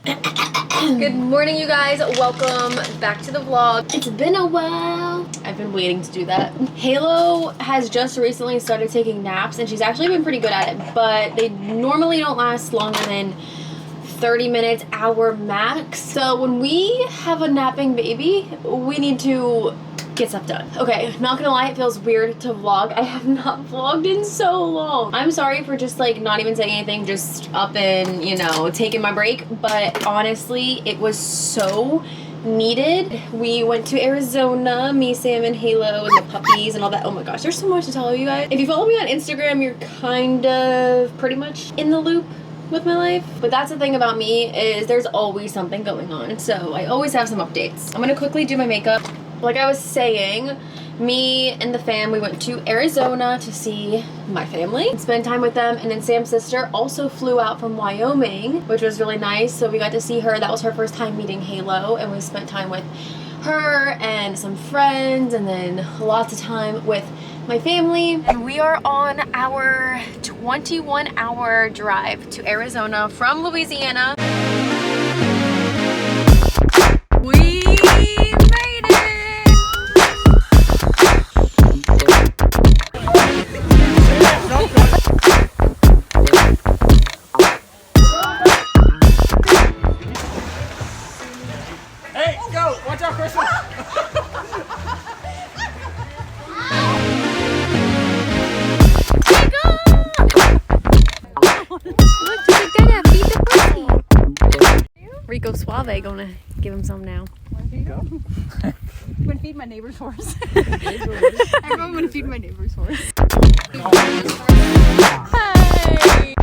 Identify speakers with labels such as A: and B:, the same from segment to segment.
A: Good morning, you guys. Welcome back to the vlog. It's been a while. I've been waiting to do that. Halo has just recently started taking naps, and she's actually been pretty good at it, but they normally don't last longer than 30 minutes, hour max. So when we have a napping baby, we need to get stuff done. Okay, not gonna lie, it feels weird to vlog. I have not vlogged in so long. I'm sorry for just like not even saying anything, just up and, you know, taking my break, but honestly, it was so needed. We went to Arizona, me, Sam, and Halo, and the puppies and all that. Oh my gosh, there's so much to tell you guys. If you follow me on Instagram, you're kind of pretty much in the loop with my life. But that's the thing about me, is there's always something going on, so I always have some updates. I'm gonna quickly do my makeup. Like I was saying, me and the fam, we went to Arizona to see my family and spend time with them, and then Sam's sister also flew out from Wyoming, which was really nice, so we got to see her. That was her first time meeting Halo, and we spent time with her and some friends, and then lots of time with my family. And we are on our 21-hour drive to Arizona from Louisiana. We made it!
B: Hey, go! Watch out, Karissa!
A: Rico Suave gonna give him some now.
C: I'm gonna feed my neighbor's horse. I'm gonna feed my neighbor's horse.
A: Hey!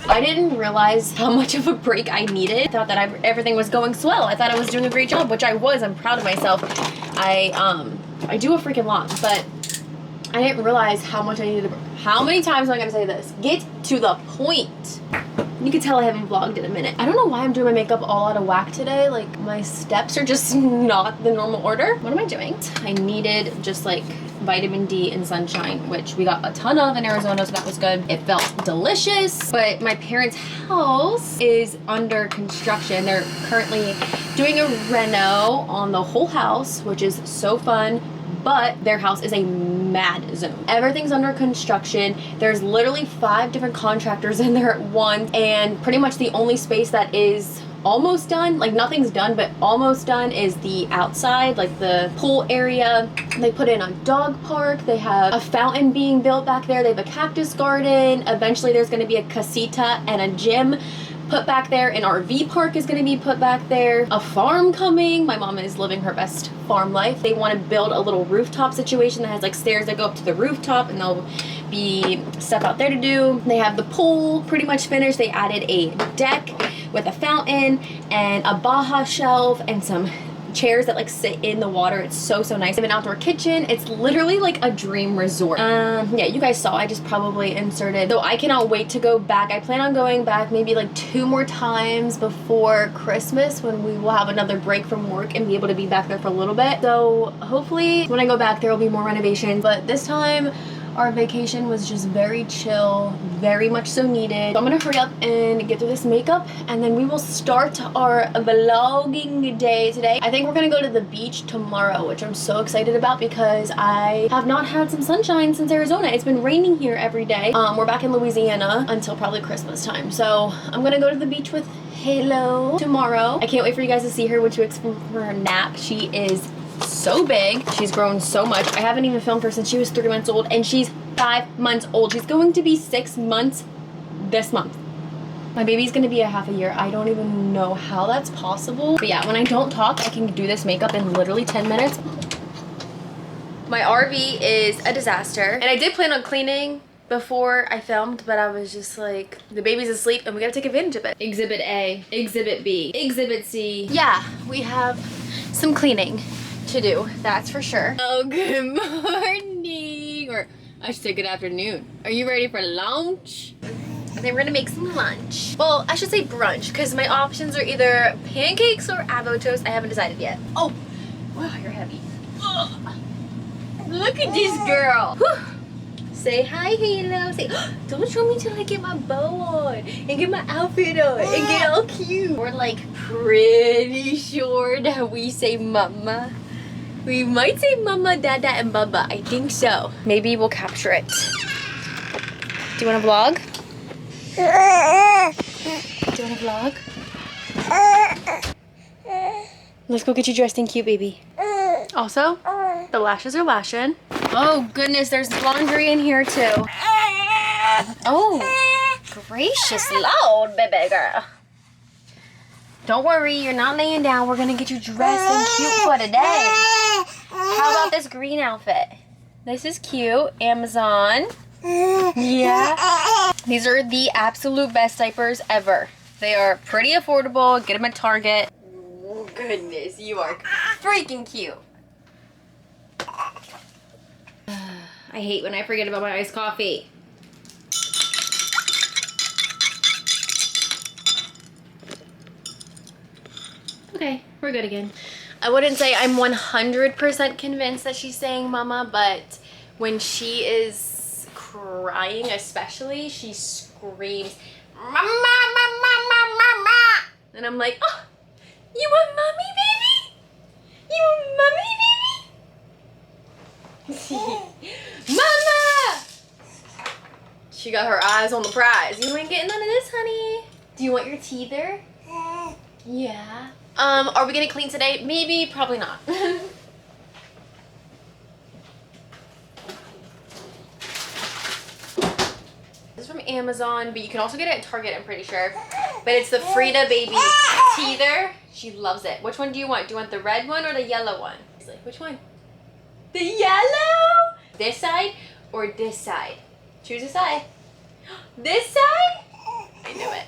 A: I didn't realize how much of a break I needed. I thought that everything was going swell. I thought I was doing a great job, which I was. I'm proud of myself. I do a freaking lot, but I didn't realize how much I needed. How many times am I gonna say this? Get to the point. You can tell I haven't vlogged in a minute. I don't know why I'm doing my makeup all out of whack today. Like, my steps are just not the normal order. What am I doing? I needed just like vitamin D and sunshine, which we got a ton of in Arizona, so that was good. It felt delicious. But my parents' house is under construction. They're currently doing a reno on the whole house, which is so fun. But their house is a mad zone. Everything's under construction. There's literally 5 different contractors in there at once, and pretty much the only space that is almost done, like nothing's done but almost done, is the outside, like the pool area. They put in a dog park. They have a fountain being built back there. They have a cactus garden. Eventually there's going to be a casita and a gym put back there. An RV park is going to be put back there. A farm coming. My mom is living her best farm life. They want to build a little rooftop situation that has like stairs that go up to the rooftop, and there'll be stuff out there to do. They have the pool pretty much finished. They added a deck with a fountain and a Baja shelf and some chairs that like sit in the water. It's so nice. They have an outdoor kitchen. It's literally like a dream resort. Yeah, you guys saw I just probably inserted, so I cannot wait to go back. I plan on going back maybe like 2 more times before Christmas, when we will have another break from work and be able to be back there for a little bit. So hopefully when I go back there will be more renovations, but this time our vacation was just very chill, very much so needed. So I'm gonna hurry up and get through this makeup, and then we will start our vlogging day today. I think we're gonna go to the beach tomorrow, which I'm so excited about because I have not had some sunshine since Arizona. It's been raining here every day. We're back in Louisiana until probably Christmas time. So I'm gonna go to the beach with Halo tomorrow. I can't wait for you guys to see her when she wakes from her nap. She is so big. She's grown so much. I haven't even filmed her since she was 3 months old, and she's 5 months old. She's going to be 6 months this month. My baby's gonna be a half a year. I don't even know how that's possible. But yeah, when I don't talk, I can do this makeup in literally 10 minutes. My RV is a disaster, and I did plan on cleaning before I filmed, but I was just like, the baby's asleep and we gotta take advantage of it. Exhibit A, Exhibit B, Exhibit C. Yeah, we have some cleaning to do, that's for sure. Oh, good morning, or I should say good afternoon. Are you ready for lunch? I think we're gonna make some lunch. Well, I should say brunch, because my options are either pancakes or avocado toast. I haven't decided yet. Oh, wow, you're heavy. Ugh. Look at this girl. Whew. Say hi, Halo. Say, don't show me till I get my bow on and get my outfit on and get all cute. We're like pretty sure that we say mama. We might say mama, dada, and baba. I think so. Maybe we'll capture it. Do you want to vlog? Do you want to vlog? Let's go get you dressed in cute, baby. Also, the lashes are lashing. Oh goodness, there's laundry in here too. Oh, gracious Lord, baby girl. Don't worry, you're not laying down. We're gonna get you dressed and cute for today. How about this green outfit? This is cute. Amazon. Yeah. These are the absolute best diapers ever. They are pretty affordable. Get them at Target. Oh goodness, you are freaking cute. I hate when I forget about my iced coffee. Okay, we're good again. I wouldn't say I'm 100% convinced that she's saying mama, but when she is crying especially, she screams, mama, mama, mama, mama. And I'm like, oh, you want mommy, baby? You want mommy, baby? Mama! She got her eyes on the prize. You ain't getting none of this, honey. Do you want your teether? Yeah. Are we gonna clean today? Maybe, probably not. This is from Amazon, but you can also get it at Target, I'm pretty sure. But it's the Frida baby teether. She loves it. Which one do you want? Do you want the red one or the yellow one? He's like, which one? The yellow? This side or this side? Choose a side. This side? I knew it.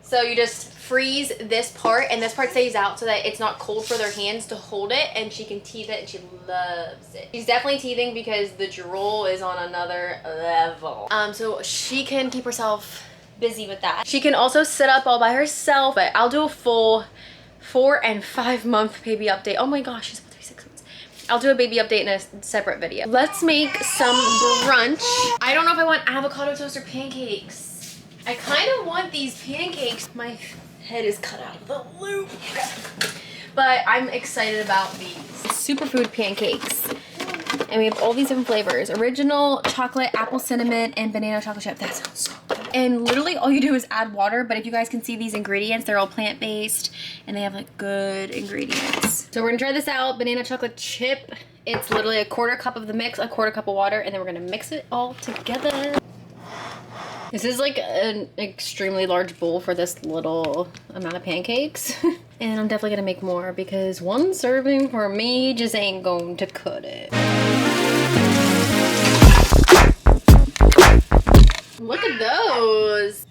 A: So you just freeze this part, and this part stays out so that it's not cold for their hands to hold it, and she can teeth it, and she loves it. She's definitely teething because the drool is on another level. So she can keep herself busy with that. She can also sit up all by herself, but I'll do a full 4 and 5 month baby update. Oh my gosh, she's about to be 6 months. I'll do a baby update in a separate video. Let's make some brunch. I don't know if I want avocado toast or pancakes. I kind of want these pancakes. My head is cut out of the loop. But I'm excited about these. Superfood pancakes. And we have all these different flavors. Original, chocolate, apple cinnamon, and banana chocolate chip. That sounds so good. And literally all you do is add water, but if you guys can see these ingredients, they're all plant-based and they have like good ingredients. So we're gonna try this out. Banana chocolate chip. It's literally a 1/4 cup of the mix, a 1/4 cup of water, and then we're gonna mix it all together. This is like an extremely large bowl for this little amount of pancakes. And I'm definitely gonna make more because 1 serving for me just ain't going to cut it. Look at those.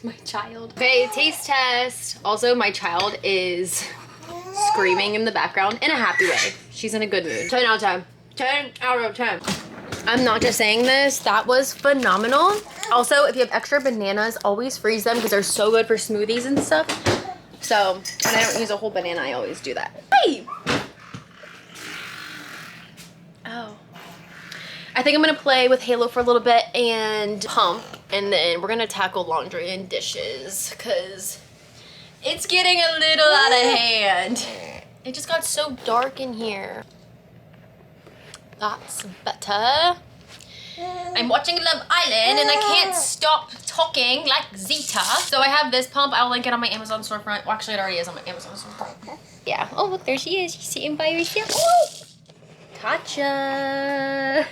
A: My child. Okay, taste test. Also, my child is screaming in the background in a happy way. She's in a good mood. 10 out of 10. 10 out of 10. I'm not just saying this, that was phenomenal. Also, if you have extra bananas, always freeze them because they're so good for smoothies and stuff. So, when I don't use a whole banana, I always do that. Hey! Oh. I think I'm gonna play with Halo for a little bit and pump, and then we're gonna tackle laundry and dishes because it's getting a little out of hand. It just got so dark in here. That's better. I'm watching Love Island and I can't stop talking like Zeta. So I have this pump. I'll link it on my Amazon storefront. Well, actually, it already is on my Amazon storefront. Yeah. Oh, look, there she is. She's sitting by herself. Woo! Gotcha.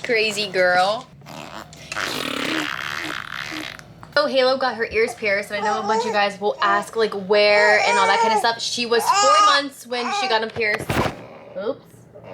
A: Crazy girl. So Halo got her ears pierced, and I know a bunch of you guys will ask like where and all that kind of stuff. She was 4 months when she got them pierced. Oops.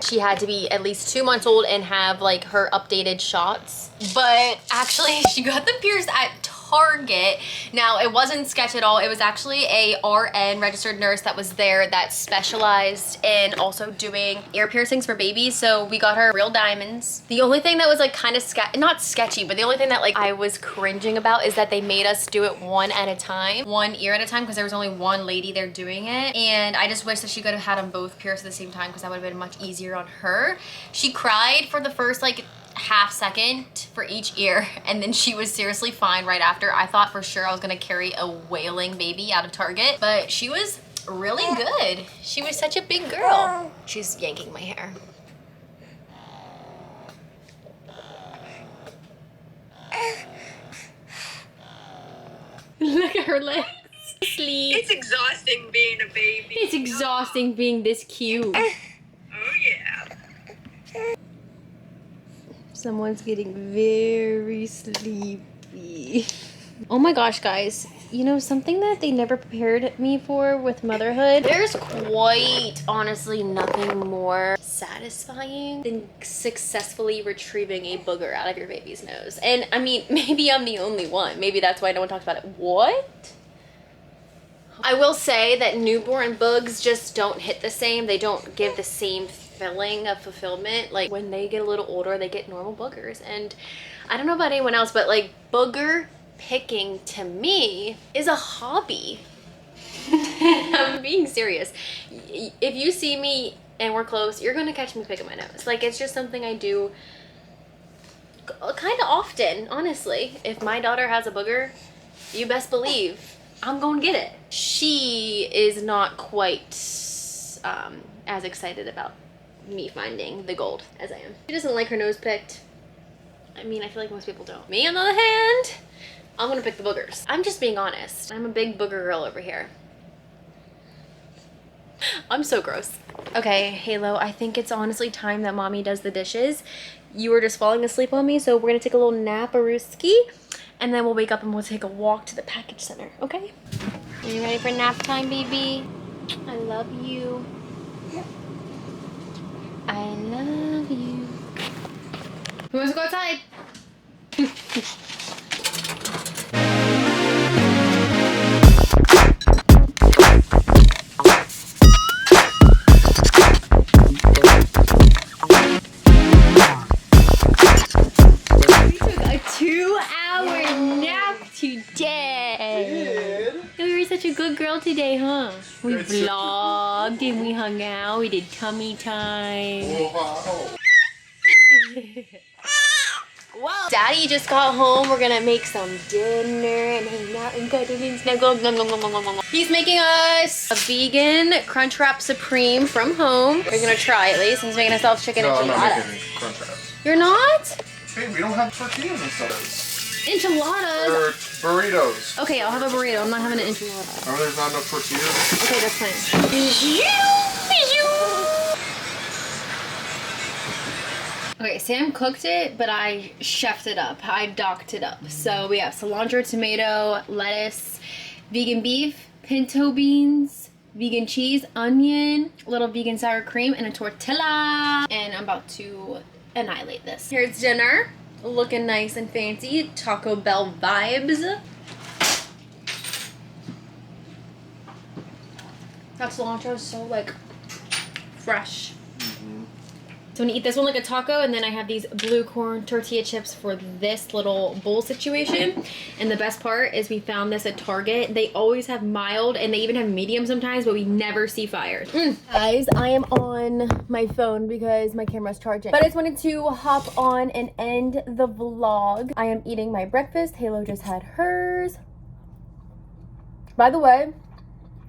A: She had to be at least 2 months old and have like her updated shots. But actually she got them pierced at Target. Now it wasn't sketch at all. It was actually a RN registered nurse that was there that specialized in also doing ear piercings for babies. So we got her real diamonds. The only thing that was like kind of not sketchy, but the only thing that like I was cringing about is that they made us do it one at a time, one ear at a time, because there was only one lady there doing it. And I just wish that she could have had them both pierced at the same time because that would have been much easier on her. She cried for the first like half second for each ear, and then she was seriously fine right after. I thought for sure I was gonna carry a wailing baby out of Target, but she was really good. She was such a big girl. She's yanking my hair. Look at her legs. Sleep.
D: It's exhausting being a baby.
A: It's exhausting being this cute.
D: Oh yeah.
A: Someone's getting very sleepy. Oh my gosh, guys. You know, something that they never prepared me for with motherhood, there's quite honestly nothing more satisfying than successfully retrieving a booger out of your baby's nose. And I mean, maybe I'm the only one. Maybe that's why no one talks about it. What? I will say that newborn bugs just don't hit the same. They don't give the same feeling of fulfillment. Like when they get a little older, they get normal boogers. And I don't know about anyone else, but like booger picking to me is a hobby. I'm being serious. If you see me and we're close, you're gonna catch me picking my nose. Like it's just something I do kind of often, honestly. If my daughter has a booger, you best believe I'm gonna get it. She is not quite as excited about me finding the gold as I am. She doesn't like her nose picked. I mean, I feel like most people don't. Me, on the other hand, I'm gonna pick the boogers. I'm just being honest. I'm a big booger girl over here. I'm so gross. Okay, Halo, I think it's honestly time that mommy does the dishes. You were just falling asleep on me, so we're gonna take a little nap-a-rooski, and then we'll wake up and we'll take a walk to the package center, okay? Are you ready for nap time, baby? I love you. I love you. Who wants to go outside? We took a 2-hour nap today. We were such a good girl today, huh? We vlogged and we hung out. We did tummy time. Whoa. Daddy just got home. We're gonna make some dinner and hang out and cuddle and snuggle. He's making us a vegan Crunch Wrap Supreme from home. We're gonna try at least. He's making ourselves chicken
E: No, I'm not
A: enchiladas.
E: making Crunch Wraps.
A: You're not?
E: Hey, we don't have tortillas and stuff.
A: Enchiladas.
E: Or burritos.
A: Okay, I'll have a burrito. I'm not having an enchilada.
E: Remember there's not enough tortillas?
A: Okay, that's fine. Okay, Sam cooked it, but I chefed it up. I docked it up. So we have cilantro, tomato, lettuce, vegan beef, pinto beans, vegan cheese, onion, a little vegan sour cream, and a tortilla. And I'm about to annihilate this. Here's dinner. looking nice and fancy. Taco Bell vibes. That cilantro is so like fresh. So I'm gonna eat this one like a taco, and then I have these blue corn tortilla chips for this little bowl situation. And the best part is we found this at Target. They always have mild, and they even have medium sometimes, but we never see fires. Guys, I am on my phone because my camera's charging. But I just wanted to hop on and end the vlog. I am eating my breakfast. Halo just had hers. By the way,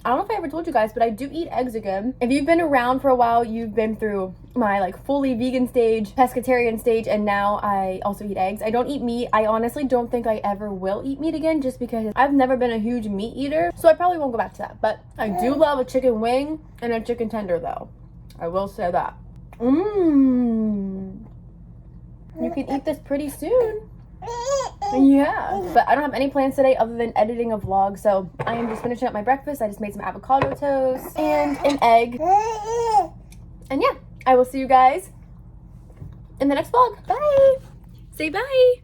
A: I don't know if I ever told you guys, but I do eat eggs again. If you've been around for a while, you've been through my like fully vegan stage, pescatarian stage, and now I also eat eggs. I don't eat meat. I honestly don't think I ever will eat meat again, just because I've never been a huge meat eater. So I probably won't go back to that. But I do love a chicken wing and a chicken tender though. I will say that. You can eat this pretty soon. Yeah, but I don't have any plans today other than editing a vlog, so I am just finishing up my breakfast. I just made some avocado toast and an egg. And yeah, I will see you guys in the next vlog. Bye! Say bye!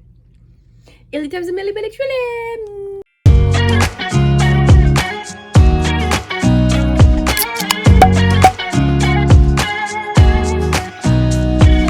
A: Illy times a milli bitty trillium!